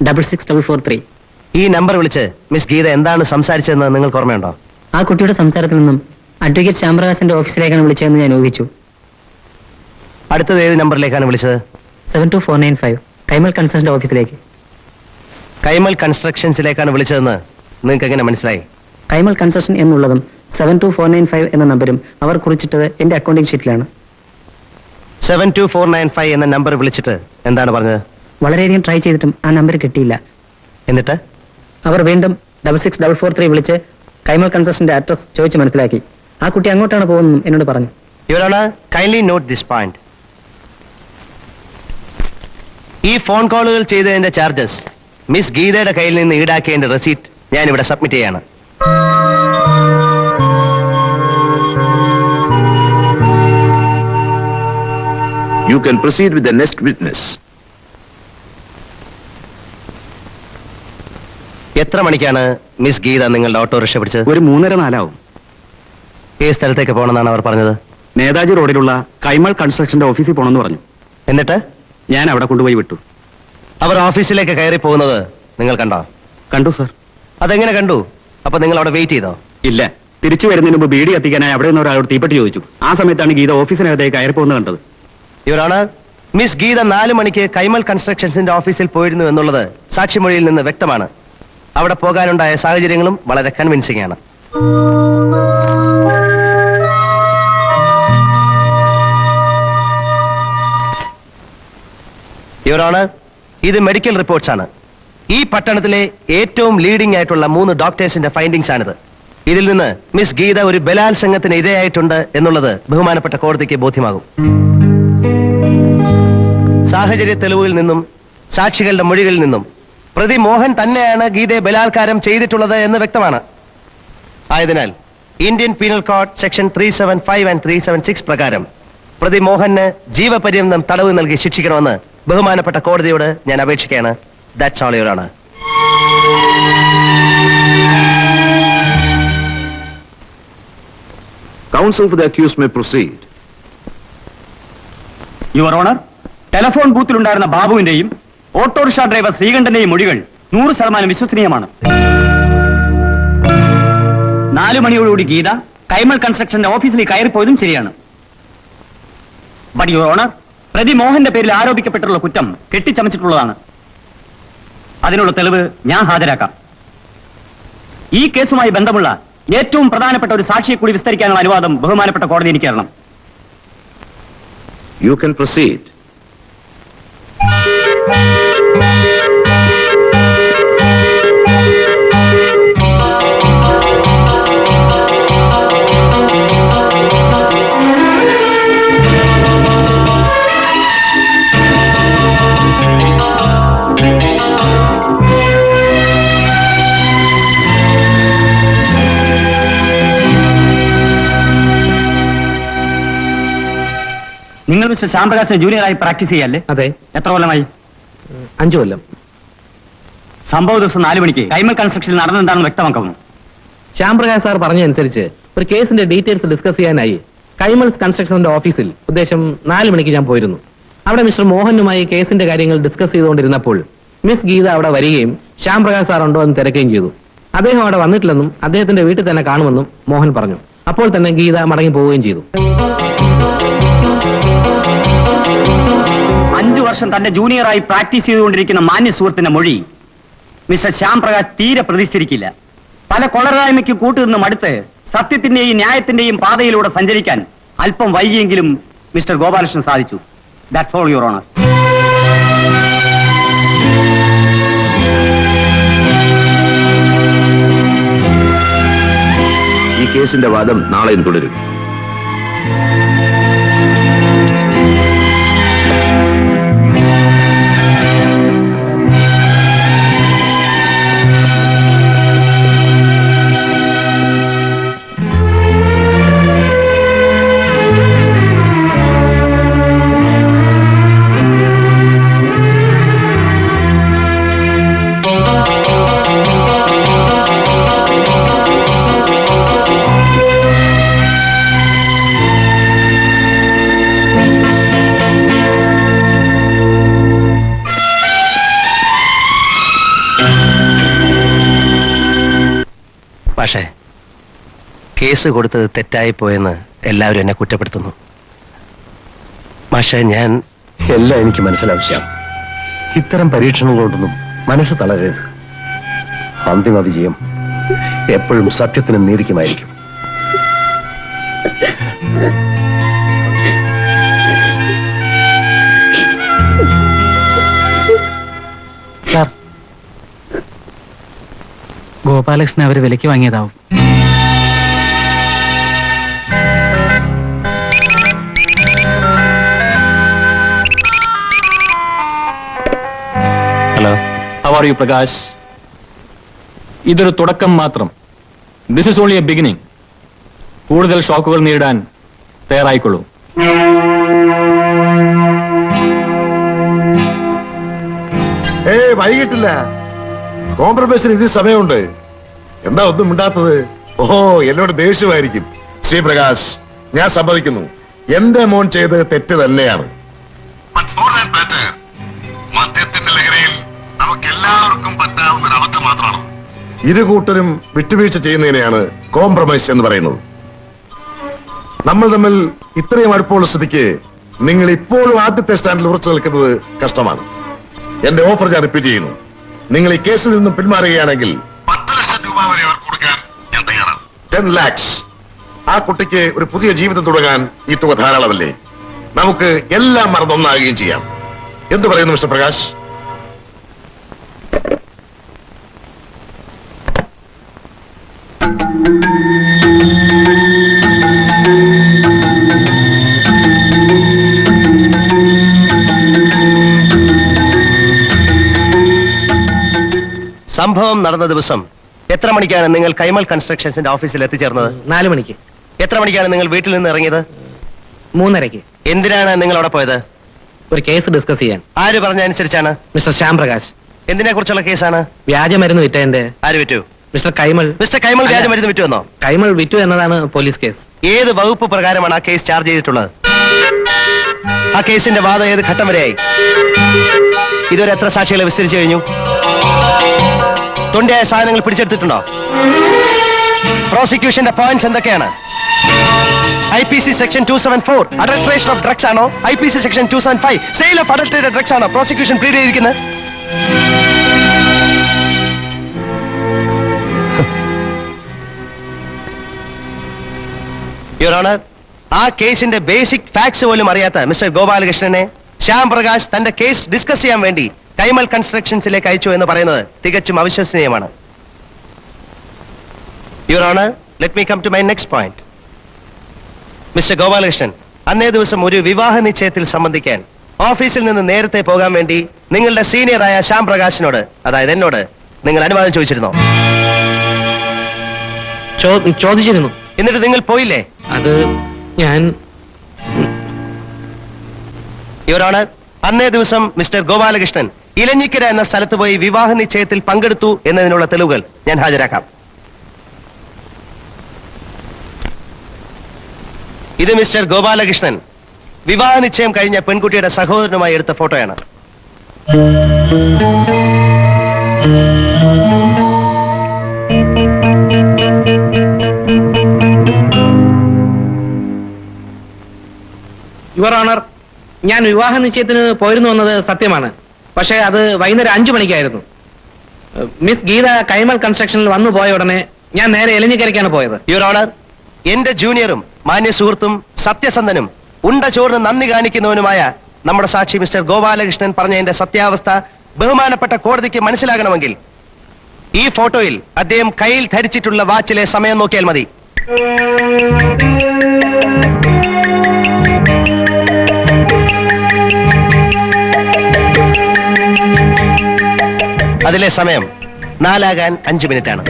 66443. ഈ നമ്പർ വിളിച്ച് മിസ് ഗീത എന്താണ് സംസാരിച്ചതെന്ന് നിങ്ങൾക്ക് ഓർമ്മയുണ്ടോ? ആ കുട്ടിയുടെ സംസാരത്തിൽ നിന്നും അഡ്വക്കേറ്റ് ശ്യാംപ്രകാശിന്റെ ഓഫീസിലേക്കാണ് വിളിച്ചതെന്ന് ഞാൻ ഊഹിച്ചു. അടുത്തത് ഏത് നമ്പറിലേക്കാണ് വിളിച്ചത്? 72495 കൈമൽ കൺസ്ട്രക്ഷന്റെ ഓഫീസിലേക്ക്. കൈമൽ കൺസ്ട്രക്ഷൻസിലേക്കാണ് വിളിച്ചതെന്ന് നിങ്ങൾക്ക് എങ്ങനെ മനസ്സിലായി? കൈമൽ കൺസ്ട്രക്ഷൻ എന്നുള്ളതും 72495 എന്ന നമ്പരും അവർ കുറിച്ചിട്ടത് എന്റെ അക്കൗണ്ടിംഗ് ഷീറ്റിലാണ്. 72495 എന്ന നമ്പർ വിളിച്ചിട്ട് എന്താണ് പറഞ്ഞത്? വളരെയധികം ട്രൈ ചെയ്തിട്ടും ആ നമ്പർ കിട്ടിയില്ല. എന്നിട്ട് അവർ വീണ്ടും 66443 വിളിച്ച് കൈമൽ കൺസ്ട്രക്ഷന്റെ അഡ്രസ് ചോദിച്ച് മനസ്സിലാക്കി. ആ കുട്ടി അങ്ങോട്ടാണ് പോകുന്നതെന്നും എന്നോട് പറഞ്ഞു. Your kindly note this point. ഈ ഫോൺ കോളുകൾ ചെയ്തതിന്റെ ചാർജസ് മിസ് ഗീതയുടെ കയ്യിൽ നിന്ന് ഈടാക്കേണ്ട റെസീറ്റ് ഞാൻ ഇവിടെ സബ്മിറ്റ് ചെയ്യാണ്. You can proceed with the next witness. എത്ര മണിക്കാണ് മിസ് ഗീത നിങ്ങളുടെ ഓട്ടോറിക്ഷ പിടിച്ചത്? ഒരു 3:30-4 ആവും. ഏത് സ്ഥലത്തേക്ക് പോകണമെന്നാണ് അവർ പറഞ്ഞത്? നേതാജി റോഡിലുള്ള കൈമൾ കൺസ്ട്രക്ഷന്റെ ഓഫീസിൽ പോകണമെന്ന് പറഞ്ഞു. എന്നിട്ട് ഞാൻ അവിടെ കൊണ്ടുപോയി വിട്ടു. അവർ ഓഫീസിലേക്ക് കയറി പോകുന്നത് നിങ്ങൾ കണ്ടോ? കണ്ടു സർ. അതെങ്ങനെ കണ്ടു? അപ്പൊ നിങ്ങൾ അവിടെ വെയിറ്റ് ചെയ്തോ? ഇല്ല, തിരിച്ചു വരുന്നതിന് മുമ്പ് ബീഡി കത്തിക്കാനായി അവിടെ നിന്ന് ഒരാളോട് തീപ്പെട്ടി ചോദിച്ചു. ആ സമയത്താണ് ഗീത ഓഫീസിനകത്തേക്ക് കയറി പോകുന്നത് കണ്ടത്. ഇവരാണ് മിസ് ഗീത 4 മണിക്ക് കൈമൾ കൺസ്ട്രക്ഷൻസിന്റെ ഓഫീസിൽ പോയിരുന്നു എന്നുള്ളത് സാക്ഷിമൊഴിയിൽ നിന്ന് വ്യക്തമാണ്. അവിടെ പോകാനുണ്ടായ സാഹചര്യങ്ങളും വളരെ കൺവിൻസിംഗ് ആണ്. ഇവരാണ് ഇത് മെഡിക്കൽ റിപ്പോർട്ട്സ് ആണ്. ഈ പട്ടണത്തിലെ ഏറ്റവും ലീഡിംഗ് ആയിട്ടുള്ള 3 ഡോക്ടേഴ്സിന്റെ ഫൈൻഡിങ്സ് ആണിത്. ഇതിൽ നിന്ന് മിസ് ഗീത ഒരു ബലാത്സംഗത്തിന് ഇരയായിട്ടുണ്ട് എന്നുള്ളത് ബഹുമാനപ്പെട്ട കോടതിക്ക് ബോധ്യമാകും. സാഹചര്യ തെളിവുകളിൽ നിന്നും സാക്ഷികളുടെ മൊഴികളിൽ നിന്നും പ്രതി മോഹൻ തന്നെയാണ് ഗീതയെ ബലാത്കാരം ചെയ്തിട്ടുള്ളത് എന്ന് വ്യക്തമാണ്. ആയതിനാൽ Indian penal code section 375 and 376 പ്രകാരം പ്രതി മോഹന് ജീവപര്യന്തം തടവ് നൽകി ശിക്ഷിക്കണമെന്ന് ബഹുമാനപ്പെട്ട കോടതിയോട് ഞാൻ അപേക്ഷിക്കുകയാണ്. That's all your honour. Counsel for the accused may proceed. Your honour, telephone ബൂത്തിലുണ്ടായിരുന്ന ബാബുവിന്റെയും ഓട്ടോറിക്ഷ ഡ്രൈവർ ശ്രീകണ്ഠന്റെയും മൊഴികൾ 100% വിശ്വസനീയമാണ്. 4 മണിയോടുകൂടി ഗീത കൈമൾ കൺസ്ട്രക്ഷന്റെ ഓഫീസിൽ കയറിപ്പോയതും ശരിയാണ്. ബട്ട് യുവർ ഓണർ, പ്രതി മോഹന്റെ പേരിൽ ആരോപിക്കപ്പെട്ടുള്ള കുറ്റം കെട്ടിച്ചമച്ചിട്ടുള്ളതാണ്. അതിനുള്ള തെളിവ് ഞാൻ ഹാജരാക്കാം. ഈ കേസുമായി ബന്ധമുള്ള ഏറ്റവും പ്രധാനപ്പെട്ട ഒരു സാക്ഷിയെ കൂടി വിസ്തരിക്കാനുള്ള അനുവാദം ബഹുമാനപ്പെട്ട കോടതി എനിക്ക് തരണം. You can proceed. നിങ്ങൾ മിസ്റ്റർ ശ്യാംപ്രകാശിന്റെ ജൂനിയറായി പ്രാക്ടീസ് ചെയ്യല്ലേ? അതെ. എത്ര കൊല്ലമായി? 5 കൊല്ലം. സംഭവ ദിവസം 4 മണിക്ക് കൈമൾ കൺസ്ട്രക്ഷനിൽ നടന്നെന്താണെന്ന് വ്യക്തമാക്കുന്നു. ശ്യാംപ്രകാശ് സാർ പറഞ്ഞതനുസരിച്ച് ഒരു കേസിന്റെ ഡീറ്റെയിൽസ് ഡിസ്കസ് ചെയ്യാനായി കൈമൾസ് കൺസ്ട്രക്ഷന്റെ ഓഫീസിൽ ഉദ്ദേശം 4 മണിക്ക് ഞാൻ പോയിരുന്നു. അവിടെ മിസ്റ്റർ മോഹനുമായി കേസിന്റെ കാര്യങ്ങൾ ഡിസ്കസ് ചെയ്തുകൊണ്ടിരുന്നപ്പോൾ മിസ് ഗീത അവിടെ വരികയും ശ്യാംപ്രകാശ് സാർ ഉണ്ടോ എന്ന് തിരക്കുകയും ചെയ്തു. അദ്ദേഹം അവിടെ വന്നിട്ടില്ലെന്നും അദ്ദേഹത്തിന്റെ വീട്ടിൽ തന്നെ കാണുമെന്നും മോഹൻ പറഞ്ഞു. അപ്പോൾ തന്നെ ഗീത മടങ്ങി പോവുകയും ചെയ്തു. 5 വർഷം തന്റെ ജൂനിയറായി പ്രാക്ടീസ് ചെയ്തുകൊണ്ടിരിക്കുന്ന മാന്യ സുഹൃത്തിന്റെ മൊഴി മിസ്റ്റർ ശ്യാംപ്രകാശ് തീരെ പ്രതീക്ഷിച്ചിരിക്കില്ല. പല കൊളരായ്മയ്ക്ക് കൂട്ടുനിന്നും അടുത്ത് സത്യത്തിന്റെയും ന്യായത്തിന്റെയും പാതയിലൂടെ സഞ്ചരിക്കാൻ അല്പം വൈകിയെങ്കിലും മിസ്റ്റർ ഗോപാലകൃഷ്ണൻ സാധിച്ചു. That's all your owner. ഈ കേസിന്റെ വാദം നാളെയും തുടരും. പക്ഷേ കേസ് കൊടുത്തത് തെറ്റായി പോയെന്ന് എല്ലാവരും എന്നെ കുറ്റപ്പെടുത്തുന്നു. പക്ഷേ ഞാൻ എല്ലാം എനിക്ക് മനസ്സിലാവശ്യം. ഇത്തരം പരീക്ഷണങ്ങളോടൊന്നും മനസ്സ് തളരരുത്. അന്തിമ വിജയം എപ്പോഴും സത്യത്തിനും നീതിക്കുമായിരിക്കും. ഗോപാലകൃഷ്ണൻ അവര് വിലയ്ക്ക് വാങ്ങിയതാവും. Hello, How are you, Prakash? ഇതൊരു തുടക്കം മാത്രം. This is only a beginning. കൂടുതൽ ഷോക്കുകൾ നേരിടാൻ തയ്യാറായിക്കൊള്ളൂ. വൈകിട്ടില്ല. കോംപ്രമൈസിന് ഇത് സമയമുണ്ട്. എന്താ ഒന്നും മിണ്ടാത്തത്? ഓഹോ, എന്നോട് ദേഷ്യമായിരിക്കും. ശ്രീ പ്രകാശ്, ഞാൻ സമ്മതിക്കുന്നു, എന്റെ മോൻ ചെയ്ത് തെറ്റ് തന്നെയാണ്. മദ്യത്തിന്റെ ലഹരിയിൽ നമുക്ക് എല്ലാവർക്കും പറ്റാവുന്ന ഒരു അബദ്ധം മാത്രമാണ്. ഇരു കൂട്ടരും വിട്ടുവീഴ്ച ചെയ്യുന്നതിനെയാണ് കോംപ്രമൈസ് എന്ന് പറയുന്നത്. നമ്മൾ തമ്മിൽ ഇത്രയും അടുപ്പമുള്ള സ്ഥിതിക്ക് നിങ്ങൾ ഇപ്പോഴും ആദ്യത്തെ സ്റ്റാൻഡിൽ ഉറച്ചു നിൽക്കുന്നത് കഷ്ടമാണ്. എന്റെ ഓഫർ ഞാൻ റിപ്പീറ്റ് ചെയ്യുന്നു. നിങ്ങൾ ഈ കേസിൽ നിന്നും പിന്മാറുകയാണെങ്കിൽ 10 ലക്ഷം രൂപ വരെ അവർക്ക് കൊടുക്കാൻ ഞാൻ തയ്യാറാണ്. 10 lakhs. ആ കുട്ടിക്ക് ഒരു പുതിയ ജീവിതം തുടങ്ങാൻ ഈ തുക ധാരാളമല്ലേ? നമുക്ക് എല്ലാം മറന്നൊന്നാകുകയും ചെയ്യാം. എന്ത് പറയുന്നു മിസ്റ്റർ പ്രകാശ്? സംഭവം നടന്ന ദിവസം എത്ര മണിക്കാണ് നിങ്ങൾ കൈമൾ കൺസ്ട്രക്ഷൻസിന്റെ ഓഫീസിൽ എത്തിച്ചേർന്നത്? 4 മണിക്ക്. എത്ര മണിക്കാണ് നിങ്ങൾ വീട്ടിൽ നിന്ന് ഇറങ്ങിയത്? 3:30. എന്തിനാണ് നിങ്ങൾ അവിടെ പോയത്? ഒരു കേസ് ഡിസ്കസ് ചെയ്യാൻ. ആര് പറഞ്ഞ അനുസരിച്ചാണ്? മിസ്റ്റർ ശ്യാം പ്രകാശ്. എന്തിനെ കുറിച്ചുള്ള കേസാണ്? വ്യാജമരുന്ന് വിറ്റതിന്റെ. ആര് വിറ്റു? മിസ്റ്റർ കൈമൾ. മിസ്റ്റർ കൈമൾ വ്യാജമരുന്ന് വിറ്റു എന്നോ? കൈമൾ വിറ്റു എന്നതാണ് പോലീസ് കേസ്. ഏത് വകുപ്പ് പ്രകാരമാണ് ആ കേസ് ചാർജ് ചെയ്തിട്ടുള്ളത്? ആ കേസിന്റെ വാദം ഏത് ഘട്ടം വരെയായി? ഇതുവരെ എത്ര സാക്ഷികളെ വിസ്തരിച്ചു കഴിഞ്ഞു? തൊണ്ടിയായ സാധനങ്ങൾ പിടിച്ചെടുത്തിട്ടുണ്ടോ? പ്രോസിക്യൂഷന്റെ പോയിന്റ്സ് എന്തൊക്കെയാണ്? IPC section 274 adulteration of drugs ആണോ? IPC section 275 sale of adulterated drugs ആണോ പ്രോസിക്യൂഷൻ പ്ലീഡ് ചെയ്തിരിക്കുന്നത്? യുവർ ഓണർ, ആ കേസിന്റെ ബേസിക് ഫാക്ട്സ് പോലും അറിയാത്ത മിസ്റ്റർ ഗോപാലകൃഷ്ണനെ ശ്യാം പ്രകാശ് തന്റെ കേസ് ഡിസ്കസ് ചെയ്യാൻ വേണ്ടി കൈമൾ കൺസ്ട്രക്ഷൻസിലേക്ക് അയച്ചു എന്ന് പറയുന്നത് തികച്ചും അവിശ്വസനീയമാണ്. Your honour, let me come to my next point. Mister Gopalakrishnan അന്നേ ദിവസം ഒരു വിവാഹ നിശ്ചയത്തിൽ സംബന്ധിക്കാൻ ഓഫീസിൽ നിന്ന് നേരത്തെ പോകാൻ വേണ്ടി നിങ്ങളുടെ സീനിയറായ ശ്യാം പ്രകാശിനോട്, അതായത് എന്നോട്, നിങ്ങൾ അനുവാദം ചോദിച്ചിരുന്നോ? ചോദിച്ചിരുന്നു. എന്നിട്ട് നിങ്ങൾ പോയില്ലേ? അത് ഞാൻ. യുവർ ഓണർ, അന്നേ ദിവസം മിസ്റ്റർ ഗോപാലകൃഷ്ണൻ ഇലഞ്ഞിക്കര എന്ന സ്ഥലത്ത് പോയി വിവാഹ നിശ്ചയത്തിൽ പങ്കെടുത്തു എന്നതിനുള്ള തെളിവുകൾ ഞാൻ ഹാജരാക്കാം. ഇത് മിസ്റ്റർ ഗോപാലകൃഷ്ണൻ വിവാഹ നിശ്ചയം കഴിഞ്ഞ പെൺകുട്ടിയുടെ സഹോദരനുമായി എടുത്ത ഫോട്ടോയാണ്. യുവർ ഓണർ, ഞാൻ വിവാഹ നിശ്ചയത്തിന് പോയിരുന്നു എന്നത് സത്യമാണ്. പക്ഷേ അത് വൈകുന്നേരം 5 മണിക്കായിരുന്നു. മിസ് ഗീത കൈമൾ കൺസ്ട്രക്ഷനിൽ വന്നു പോയ ഉടനെ ഞാൻ നേരെ എലഞ്ഞിക്കരയ്ക്കാണ് പോയത്. യുവർ ഓണർ, എന്റെ ജൂനിയറും മാന്യ സുഹൃത്തും സത്യസന്ധനും ഉണ്ട ചോറിന് നന്ദി കാണിക്കുന്നവനുമായ നമ്മുടെ സാക്ഷി മിസ്റ്റർ ഗോപാലകൃഷ്ണൻ പറഞ്ഞ എന്റെ സത്യാവസ്ഥ ബഹുമാനപ്പെട്ട കോടതിക്ക് മനസ്സിലാകണമെങ്കിൽ ഈ ഫോട്ടോയിൽ അദ്ദേഹം കയ്യിൽ ധരിച്ചിട്ടുള്ള വാച്ചിലെ സമയം നോക്കിയാൽ മതി. അതിലെ സമയം 4 5 മിനിറ്റാണ്.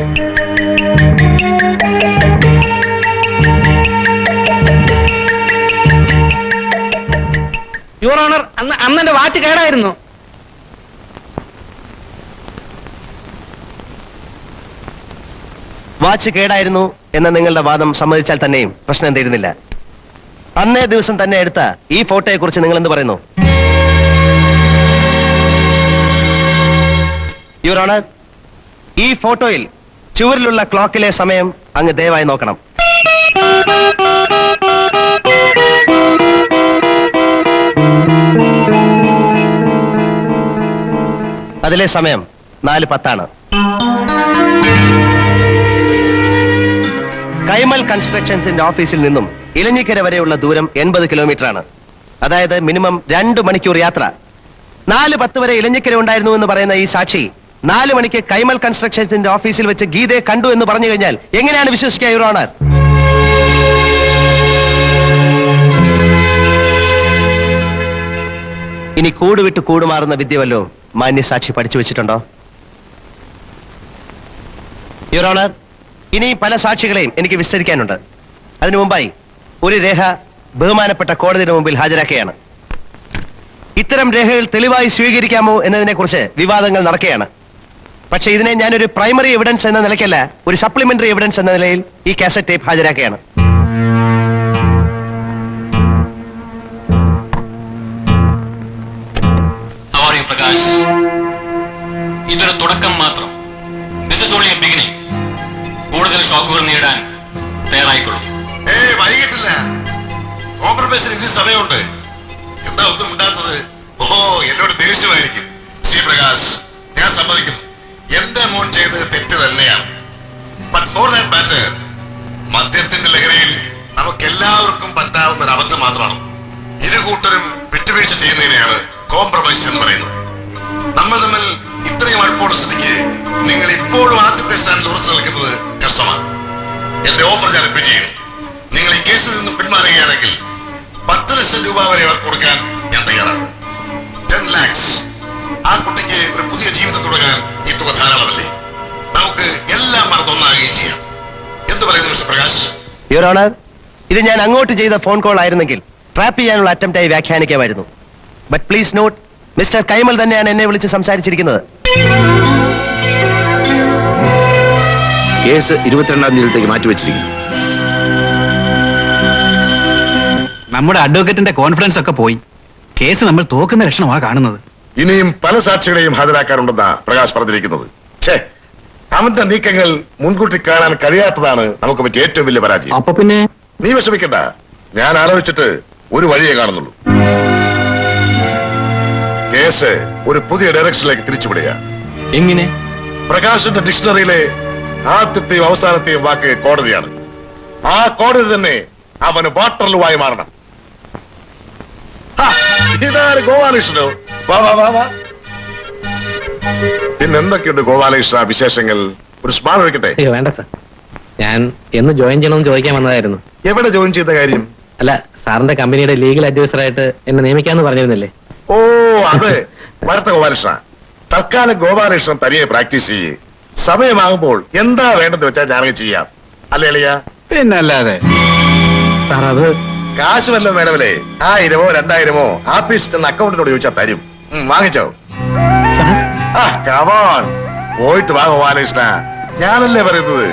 യുവർ ഓണർ, അന്ന് എന്റെ വാച്ച് കേടായിരുന്നു. വാച്ച് കേടായിരുന്നു എന്ന നിങ്ങളുടെ വാദം സമ്മതിച്ചാൽ തന്നെയും പ്രശ്നം തീരുന്നില്ല. അന്നേ ദിവസം തന്നെ എടുത്ത ഈ ഫോട്ടോയെ കുറിച്ച് നിങ്ങൾ എന്ത് പറയുന്നു? യുവർ ഓണർ, ഈ ഫോട്ടോയിൽ ചുവരിലുള്ള ക്ലോക്കിലെ സമയം അങ്ങ് ദയവായി നോക്കണം. അതിലെ സമയം 4:10. കൈമൾ കൺസ്ട്രക്ഷൻസിന്റെ ഓഫീസിൽ നിന്നും ഇലഞ്ഞിക്കര വരെയുള്ള ദൂരം 80 കിലോമീറ്റർ ആണ്. അതായത് മിനിമം 2 മണിക്കൂർ യാത്ര. 4:10 വരെ ഇലഞ്ഞിക്കര ഉണ്ടായിരുന്നു എന്ന് പറയുന്ന ഈ സാക്ഷി 4 മണിക്ക് കൈമൾ കൺസ്ട്രക്ഷൻസിന്റെ ഓഫീസിൽ വെച്ച് ഗീതയെ കണ്ടു എന്ന് പറഞ്ഞു കഴിഞ്ഞാൽ എങ്ങനെയാണ് വിശ്വസിക്കുക യുവർ ഓണർ? ഇനി കൂടുവിട്ട് കൂടുമാറുന്ന വിദ്യ വല്ലോ മാന്യ സാക്ഷി പഠിച്ചു വെച്ചിട്ടുണ്ടോ? യുവർ ഓണർ, ഇനി പല സാക്ഷികളെയും എനിക്ക് വിസ്തരിക്കാനുണ്ട്. അതിനു മുമ്പായി ഒരു രേഖ ബഹുമാനപ്പെട്ട കോടതിയുടെ മുമ്പിൽ ഹാജരാക്കുകയാണ്. ഇത്തരം രേഖകൾ തെളിവായി സ്വീകരിക്കാമോ എന്നതിനെ കുറിച്ച് വിവാദങ്ങൾ നടക്കുകയാണ്. പക്ഷെ ഇതിനെ ഞാനൊരു പ്രൈമറി എവിഡൻസ് എന്ന നിലയ്ക്കല്ല, ഒരു സപ്ലിമെന്ററി എവിഡൻസ് എന്ന നിലയിൽ ഈ കാസറ്റ് ടേപ്പ് ഹാജരാക്കുകയാണ്. പ്രകാശ്, ഇതൊരു തുടക്കം മാത്രം. This is only a beginning. കൂടുതൽ ഷോക്കുകൾ നേടാൻ തയ്യാറായിക്കൊള്ളും. വൈകിട്ടില്ല, കോംപ്രമൈസിന് ഇനി സമയമുണ്ട്. എന്താ ഒന്നും ഉണ്ടാത്തത്? ഓഹോ, എന്നോട് ദേഷ്യമായിരിക്കും. ശ്രീ പ്രകാശ്, ഞാൻ സമ്മതിക്കുന്നു, എന്റെ മോൻ ചെയ്തത് തെറ്റ് തന്നെയാണ്. ബട്ട് ഫോർ ദാറ്റ് മാറ്റർ, മദ്യത്തിന്റെ ലഹരിയിൽ നമുക്ക് എല്ലാവർക്കും പറ്റാവുന്ന ഒരു അബദ്ധം മാത്രമാണ്. ഇരു കൂട്ടരും വിട്ടുവീഴ്ച ചെയ്യുന്നതിനെയാണ് കോംപ്രമൈസ് എന്ന് പറയുന്നത്. നമ്മൾ തമ്മിൽ ഇത്രയും അടുപ്പമുള്ള സ്ഥിതിക്ക് നിങ്ങൾ ഇപ്പോഴും ആദ്യത്തെ സ്റ്റാൻഡിൽ ഉറച്ചു നിൽക്കുന്നത് കഷ്ടമാണ്. എന്റെ ഓഫർ ഞാൻ റിപ്പീറ്റ് ചെയ്യുന്നു. നിങ്ങൾ ഈ കേസിൽ നിന്നും പിന്മാറുകയാണെങ്കിൽ 10 ലക്ഷം രൂപ വരെ അവർക്ക് കൊടുക്കാൻ ഞാൻ തയ്യാറാണ്. 10 lakhs. ആ കുട്ടിക്ക് ഒരു പുതിയ ജീവിതം തുടങ്ങാൻ ഈ തുക ധാരാളമല്ലേ? നമുക്ക് എല്ലാം മറന്നൊന്നാകുകയും ചെയ്യാം. എന്ത് പറയുന്നു മിസ്റ്റർ പ്രകാശ്? യുവർ ഓണർ, ഇത് ഞാൻ അങ്ങോട്ട് ചെയ്ത ഫോൺ കോൾ ആയിരുന്നെങ്കിൽ ട്രാപ്പ് ചെയ്യാനുള്ള അറ്റംപ്റ്റായി വ്യാഖ്യാനിക്കാമായിരുന്നു. But please note, mister Kaimal തന്നെയാണ് എന്നെ വിളിച്ച് സംസാരിച്ചിരിക്കുന്നത്. കേസ് 22-ാം തീയതിയിലേക്ക് മാറ്റിവെച്ചിരിക്കുന്നു. നമ്മുടെ അഡ്വക്കേറ്റിന്റെ കോൺഫിഡൻസ് ഒക്കെ പോയി. കേസ് നമ്മൾ തോക്കുന്ന ലക്ഷണമാ കാണുന്നത്. ഇനിയും പല സാക്ഷികളെയും ഹാജരാക്കാനുണ്ടെന്നാ പ്രകാശ് പറഞ്ഞിരിക്കുന്നത്. ഛേ, അവന്റെ നീക്കങ്ങൾ മുൻകൂട്ടി കാണാൻ കഴിയാത്തതാണ് നമുക്ക് പറ്റിയ ഏറ്റവും വലിയ പരാജയം. അപ്പൊ പിന്നെ നീ വിഷമിക്കണ്ട, ഞാൻ ആലോചിച്ചിട്ട് ഒരു വഴിയേ കാണുന്നുള്ളൂ. കേസ് ഒരു പുതിയ ഡയറക്ഷനിലേക്ക് തിരിച്ചുവിടുക. എങ്ങനെ? പ്രകാശിന്റെ ഡിക്ഷണറിയിലെ ആദ്യത്തെയും അവസാനത്തെയും വാക്ക് കോടതിയാണ്. ആ കോടതി തന്നെ അവന് വാട്ടർലുവായി മാറണം. ഇതാര് ഗോപാലകൃഷ്ണനോ? വാ വാ വാ വാ. പിന്നെന്തൊക്കെയുണ്ട് ഗോപാലകൃഷ്ണ വിശേഷങ്ങൾ? ഒരു സ്മാൾ ഒഴിക്കട്ടെ? അയ്യോ വേണ്ട സാർ, ഞാൻ എന്ന് ജോയിൻ ചെയ്യണമെന്ന് ചോദിക്കാൻ വന്നതായിരുന്നു. എവിടെ ജോയിൻ ചെയ്ത കാര്യം? അല്ല, സാറിന്റെ കമ്പനിയുടെ ലീഗൽ അഡ്വൈസറായിട്ട് എന്നെ നിയമിക്കാന്ന് പറഞ്ഞിരുന്നില്ലേ? ഓ, അത് വരട്ടെ ഗോപാലകൃഷ്ണ. തൽക്കാലം ഗോപാലകൃഷ്ണൻ തനിയെ പ്രാക്ടീസ് ചെയ്യേ. സമയമാകുമ്പോൾ എന്താ വേണ്ടെന്ന് വെച്ചാൽ ഞാനങ്ങ് ചെയ്യാം. അല്ലേ അളിയ? പിന്നല്ലാതെ. സാർ, അത് കാശ് വല്ലതും വേണമല്ലേ? 1000-ഓ 2000-ഓ ആഫീസിൽ നിന്ന് അക്കൗണ്ടിനോട് ചോദിച്ചാൽ തരും. വാങ്ങിച്ചോ? ആ, കമോൺ, പോയിട്ട് വാ ഗോപാലകൃഷ്ണ. ഞാനല്ലേ പറയുന്നത്,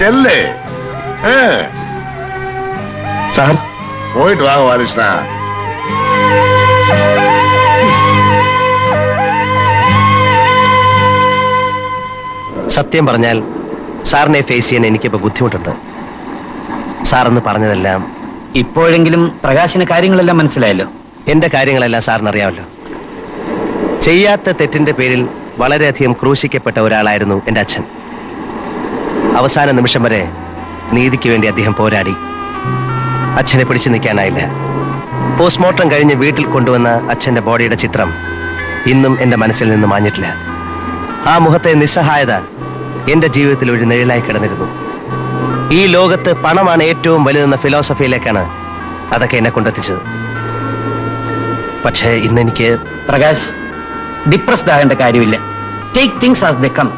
ചെല്ലേ. സാർ, പോയിട്ട് വാ ഗോപാലകൃഷ്ണ. സത്യം പറഞ്ഞാൽ സാറിനെ ഫേസ് ചെയ്യാൻ എനിക്കിപ്പോ ബുദ്ധിമുട്ടുണ്ട്. സാറെന്ന് പറഞ്ഞതെല്ലാം ഇപ്പോഴെങ്കിലും പ്രകാശിന് കാര്യങ്ങളെല്ലാം മനസ്സിലായല്ലോ. എന്റെ കാര്യങ്ങളെല്ലാം സാറിന് അറിയാമല്ലോ. ചെയ്യാത്ത തെറ്റിന്റെ പേരിൽ വളരെയധികം ക്രൂശിക്കപ്പെട്ട ഒരാളായിരുന്നു എന്റെ അച്ഛൻ. അവസാന നിമിഷം വരെ നീതിക്ക് വേണ്ടി അദ്ദേഹം പോരാടി. അച്ഛനെ പിടിച്ചു നിൽക്കാനായില്ല. പോസ്റ്റ്മോർട്ടം കഴിഞ്ഞ് വീട്ടിൽ കൊണ്ടുവന്ന അച്ഛന്റെ ബോഡിയുടെ ചിത്രം ഇന്നും എന്റെ മനസ്സിൽ നിന്ന് മാഞ്ഞിട്ടില്ല. ആ മുഖത്തെ നിസ്സഹായത എന്റെ ജീവിതത്തിൽ ഒരു നിഴലായി കിടന്നിരുന്നു. ഈ ലോകത്ത് പണമാണ് ഏറ്റവും വലുതെന്ന ഫിലോസഫിയിലേക്കാണ് അതൊക്കെ എന്നെ കൊണ്ടെത്തിച്ചത്. പക്ഷേ ഇന്നെനിക്ക് പ്രകാശ്, ഡിപ്രസ്ഡ് ആകേണ്ട കാര്യമില്ല. Take things as they come.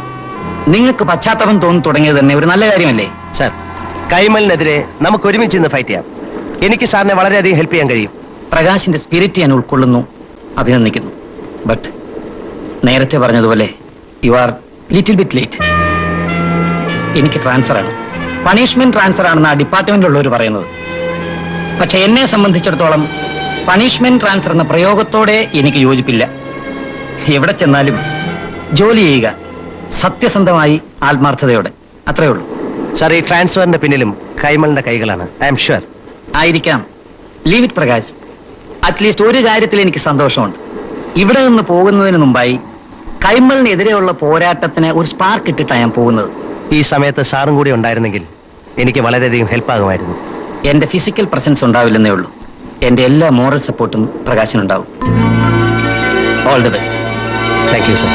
നിങ്ങൾക്ക് പശ്ചാത്തലം തോന്നി തുടങ്ങിയത് തന്നെ ഒരു നല്ല കാര്യമല്ലേ? സാർ, കൈമലിനെതിരെ നമുക്ക് ഒരുമിച്ച് ഇന്ന് ഫൈറ്റ് ചെയ്യാം. എനിക്ക് സാറിനെ വളരെയധികം ഹെൽപ്പ് ചെയ്യാൻ കഴിയും. പ്രകാശിന്റെ സ്പിരിറ്റ് ഞാൻ ഉൾക്കൊള്ളുന്നു, അഭിനന്ദിക്കുന്നു. ബട്ട് നേരത്തെ പറഞ്ഞതുപോലെ you are little bit late. എനിക്ക് ട്രാൻസ്ഫർ ആണ്, പണിഷ്മെന്റ് ട്രാൻസ്ഫർ ആണെന്ന് ആ ഡിപ്പാർട്ട്മെന്റിലുള്ളവർ പറയുന്നത്. പക്ഷെ എന്നെ സംബന്ധിച്ചിടത്തോളം പണിഷ്മെന്റ് ട്രാൻസ്ഫർ എന്ന പ്രയോഗത്തോടെ എനിക്ക് യോജിപ്പില്ല. എവിടെ ചെന്നാലും ജോലി ചെയ്യുക സത്യസന്ധമായി, ആത്മാർത്ഥതയോടെ, അത്രേ ഉള്ളൂ. സാർ, ഈ ട്രാൻസ്ഫറിന്റെ പിന്നിലും കൈമളിന്റെ കൈകളാണ്. I am sure. ആയിരിക്കാം. Leave it Prakash. അറ്റ്ലീസ്റ്റ് ഒരു കാര്യത്തിൽ എനിക്ക് സന്തോഷമുണ്ട്. ഇവിടെ നിന്ന് പോകുന്നതിന് മുമ്പായി കൈമളിനെതിരെയുള്ള പോരാട്ടത്തിന് ഒരു സ്പാർക്ക് ഇട്ടിട്ടാണ് ഞാൻ പോകുന്നത്. ഈ സമയത്ത് സാറും കൂടി ഉണ്ടായിരുന്നെങ്കിൽ എനിക്ക് വളരെയധികം ഹെൽപ്പാകുമായിരുന്നു. എന്റെ ഫിസിക്കൽ പ്രസൻസ് ഉണ്ടാവില്ലെന്നേ ഉള്ളൂ. എന്റെ എല്ലാ മോറൽ സപ്പോർട്ടും പ്രകാശനുണ്ടാവും. All the best. Thank you sir.